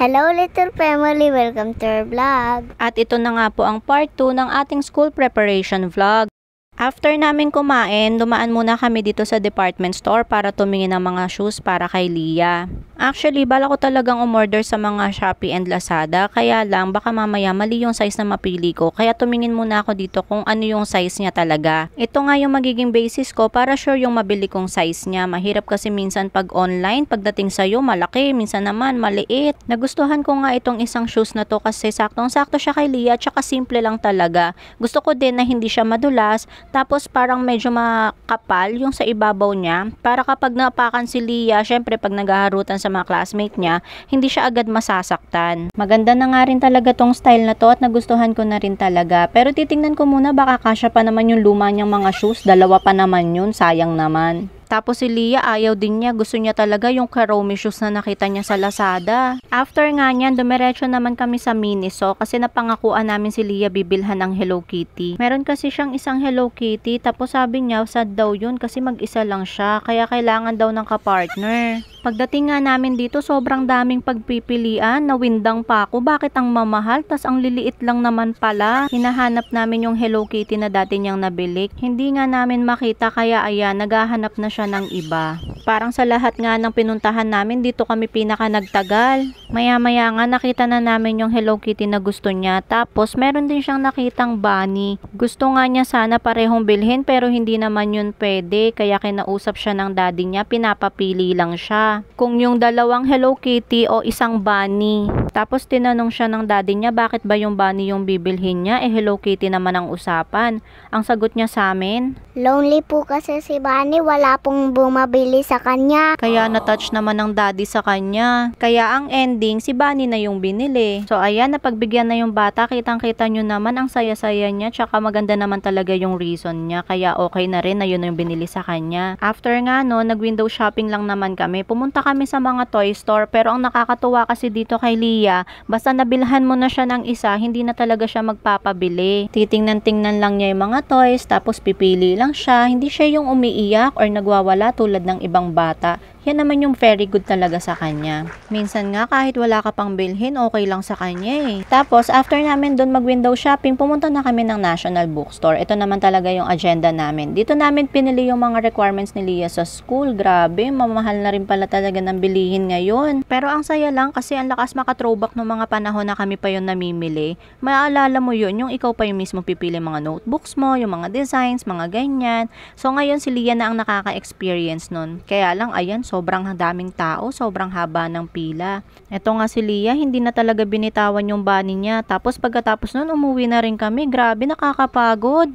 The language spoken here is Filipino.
Hello little family, welcome to our vlog. At ito na nga po ang part 2 ng ating school preparation vlog. After namin kumain, dumaan muna kami dito sa department store para tumingin ng mga shoes para kay Lia. Actually, bala ko talagang umorder sa mga Shopee and Lazada, kaya lang baka mamaya mali yung size na mapili ko, kaya tumingin muna ako dito kung ano yung size niya talaga. Ito nga yung magiging basis ko para sure yung mabili kong size niya. Mahirap kasi minsan pag online, pagdating sa'yo malaki, minsan naman maliit. Nagustuhan ko nga itong isang shoes na to kasi saktong-sakto siya kay Lia, tsaka simple lang talaga. Gusto ko din na hindi siya madulas, tapos parang medyo makapal yung sa ibabaw niya, para kapag napakan si Lia, syempre pag naghaharutan sa mga classmate niya, hindi siya agad masasaktan. Maganda na nga rin talaga tong style na to at nagustuhan ko na rin talaga. Pero titingnan ko muna, baka kasya pa naman yung luma niyang mga shoes, dalawa pa naman yun, sayang naman. Tapos si Lia ayaw din niya, gusto niya talaga yung Karomi shoes na nakita niya sa Lazada. After nga niyan, dumiretso naman kami sa Miniso kasi napangakuan namin si Lia bibilhan ng Hello Kitty. Meron kasi siyang isang Hello Kitty, tapos sabi niya sad daw yun kasi mag-isa lang siya, kaya kailangan daw ng kapartner. Pagdating nga namin dito, sobrang daming pagpipilian, nawindang pa ako, bakit ang mamahal, tas ang liliit lang naman pala. Hinahanap namin yung Hello Kitty na dati niyang nabili, hindi nga namin makita, kaya ayan, naghahanap na siya ng iba. Parang sa lahat nga ng pinuntahan namin, dito kami pinaka nagtagal. Maya-maya nga nakita na namin yung Hello Kitty na gusto niya, tapos meron din siyang nakitang bunny. Gusto nga niya sana parehong bilhin pero hindi naman yun pwede, kaya kinausap siya ng daddy niya, pinapapili lang siya kung yung dalawang Hello Kitty o isang bunny. Tapos tinanong siya ng daddy niya bakit ba yung bunny yung bibilhin niya, Hello Kitty naman ang usapan. Ang sagot niya sa amin, Lonely po kasi si Bunny, wala pong bumabili sa kanya. kaya na-touch naman ng daddy sa kanya. Kaya ang ending, si Bunny na yung binili. So ayan, napagbigyan na yung bata, kitang-kita nyo naman ang saya-saya niya, tsaka maganda naman talaga yung reason niya, kaya okay na rin na yun yung binili sa kanya. After nga no, nag-window shopping lang naman kami. Pumunta kami sa mga toy store, pero ang nakakatuwa kasi dito kay Lia, basta nabilhan mo na siya ng isa, hindi na talaga siya magpapabili. Titingnan-tingnan lang niya yung mga toys, tapos pipili lang siya, hindi siya yung umiiyak or nagwawala tulad ng ibang bata. Yan naman yung very good talaga sa kanya. Minsan nga kahit wala ka pang bilhin, okay lang sa kanya eh. Tapos after namin doon mag-window shopping, pumunta na kami ng National Bookstore. Ito naman talaga yung agenda namin. Dito namin pinili yung mga requirements ni Lia sa school. Grabe, mamahal na rin pala talaga ng bilihin ngayon. Pero ang saya lang kasi ang lakas maka-throwback ng mga panahon na kami pa yung namimili. Maalala mo yun, yung ikaw pa yung mismo pipili mga notebooks mo, yung mga designs, mga ganyan. So ngayon si Lia na ang nakaka-experience nun. Kaya lang ayan, sobrang daming tao, sobrang haba ng pila. Eto nga si Lia, hindi na talaga binitawan yung bunny niya. Tapos pagkatapos nun, umuwi na rin kami. Grabe, nakakapagod.